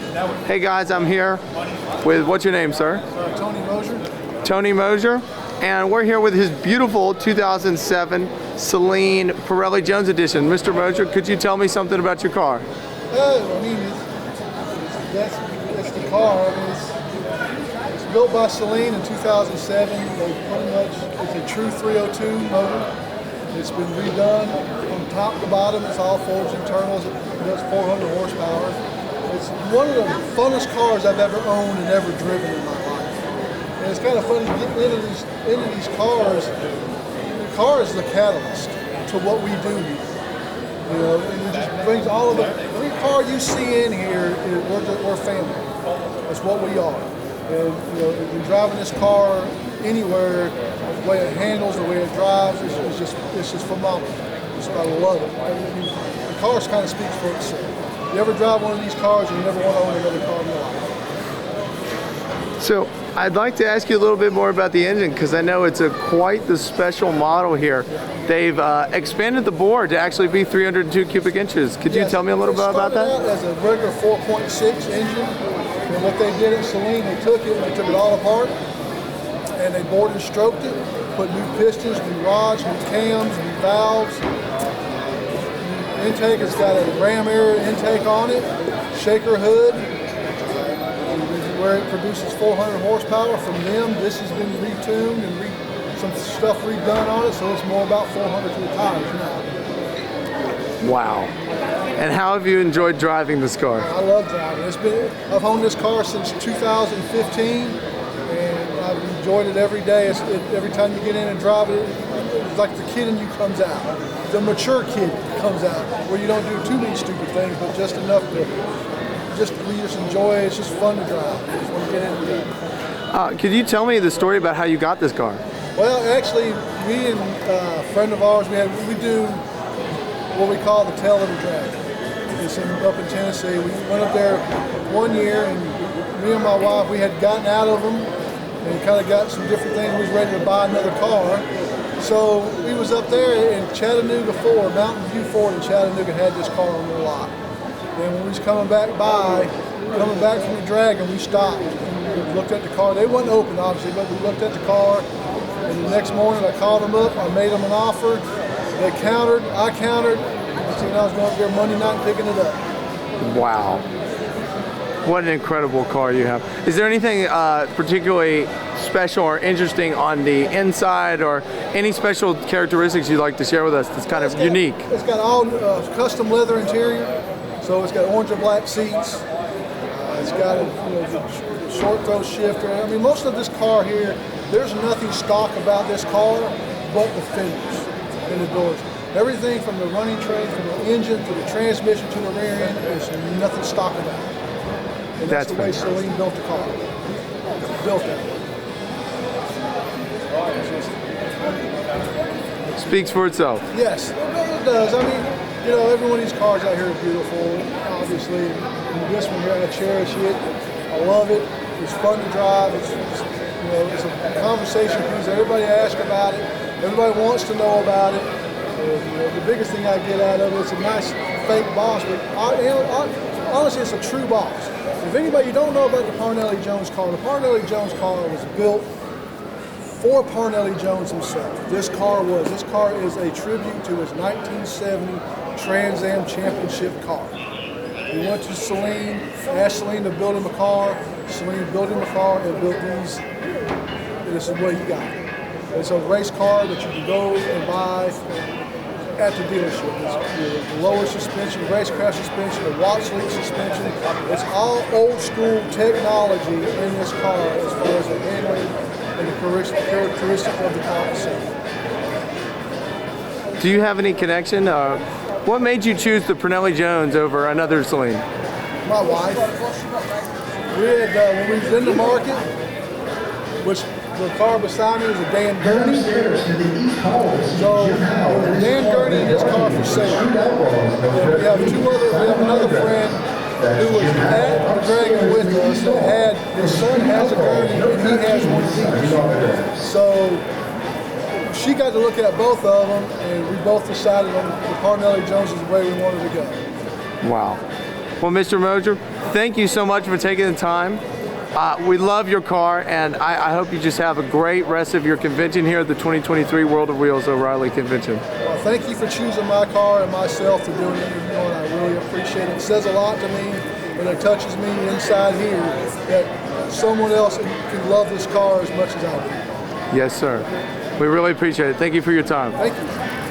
Hey guys, I'm here with, what's your name, sir? Tony Mosher. Tony Mosher, and we're here with his beautiful 2007 Saleen Parnelli Jones edition. Mr. Mosher, could you tell me something about your car? I mean, that's the car. I mean, it's built by Saleen in 2007. They pretty much, it's a true 302 motor. It's been redone from top to bottom. It's all forged internals. It does 400 horsepower. It's one of the funnest cars I've ever owned and ever driven in my life. And it's kind of fun getting into these cars. The car is the catalyst to what we do here. You know, and it just brings all of it. Every car you see in here, we're family. That's what we are. And you know, if you're driving this car anywhere, the way it handles, the way it drives, it's just phenomenal. I love it. I mean, the car kind of speaks for itself. You ever drive one of these cars, and you never want to own another car in your life. So I'd like to ask you a little bit more about the engine, because I know it's quite the special model here. They've expanded the bore to actually be 302 cubic inches. Could you tell me a little bit about that? It started out as a regular 4.6 engine, and what they did at Saleen, they took it all apart, and they bored and stroked it, put new pistons, new rods, new cams, new valves. The intake has got a ram air intake on it, shaker hood, where it produces 400 horsepower. From them, this has been retuned and some stuff redone on it, so it's more about 400 to the tires now. Wow. And how have you enjoyed driving this car? I love driving. I've owned this car since 2015, and I've enjoyed it every day. Every time you get in and drive it, it's like the kid in you comes out. The mature kid comes out, where you don't do too many stupid things, but just enough to we just enjoy it. It's just fun to drive. Just want to get in and do it. Could you tell me the story about how you got this car? Well, actually, me and a friend of ours, we do what we call the Tail of the Dragon. It's up in Tennessee. We went up there one year, and me and my wife, we had gotten out of them, and kind of got some different things. We was ready to buy another car. So we was up there in Chattanooga Ford, Mountain View Ford in Chattanooga had this car on their lot. And when we was coming back from the Dragon, we stopped and we looked at the car. They wasn't open, obviously, but we looked at the car. And the next morning, I called them up. I made them an offer. They countered. I countered. And I was going up there Monday night and picking it up. Wow. What an incredible car you have. Is there anything particularly special or interesting on the inside, or any special characteristics you'd like to share with us that's kind of unique? It's got all custom leather interior. So it's got orange and black seats. It's got a short throw shifter. I mean, most of this car here, there's nothing stock about this car but the fenders and the doors. Everything from the running tray, from the engine to the transmission to the rear end, there's nothing stock about it. And that's the way Saleen built the car. Built that. Speaks for itself. Yes, it does. I mean, you know, every one of these cars out here is beautiful, obviously. And this one here, I cherish it. I love it. It's fun to drive. It's a conversation piece. Everybody asks about it. Everybody wants to know about it. The biggest thing I get out of it, it's a nice fake boss, but honestly, it's a true boss. If anybody, you don't know about the Parnelli Jones car, the Parnelli Jones car was built for Parnelli Jones himself. This car is a tribute to his 1970 Trans Am Championship car. He went to Saleen, asked Saleen to build him a car. Saleen built him a car and built these. And this is what he got. It's a race car that you can go and buy at the dealership. It's the lower suspension, racecraft suspension, the Watts Leak suspension. It's all old school technology in this car as far as the handling and the characteristic of the car itself. Do you have any connection? What made you choose the Parnelli Jones over another Saleen? My wife. We had, when we was in the market, which the car beside me was a Dan Gurney. So Dan Gurney and his car for sale. And we have another friend who was at the Dragon with us that his son has a Gurney and he has one of these. So she got to look at both of them, and we both decided on the Parnelli Jones is the way we wanted to go. Wow. Well, Mr. Mosher, thank you so much for taking the time. We love your car, and I hope you just have a great rest of your convention here at the 2023 World of Wheels O'Reilly Convention. Well, thank you for choosing my car and myself to do an interview on. I really appreciate it. It says a lot to me, and it touches me inside here that someone else can love this car as much as I do. Yes, sir. We really appreciate it. Thank you for your time. Thank you.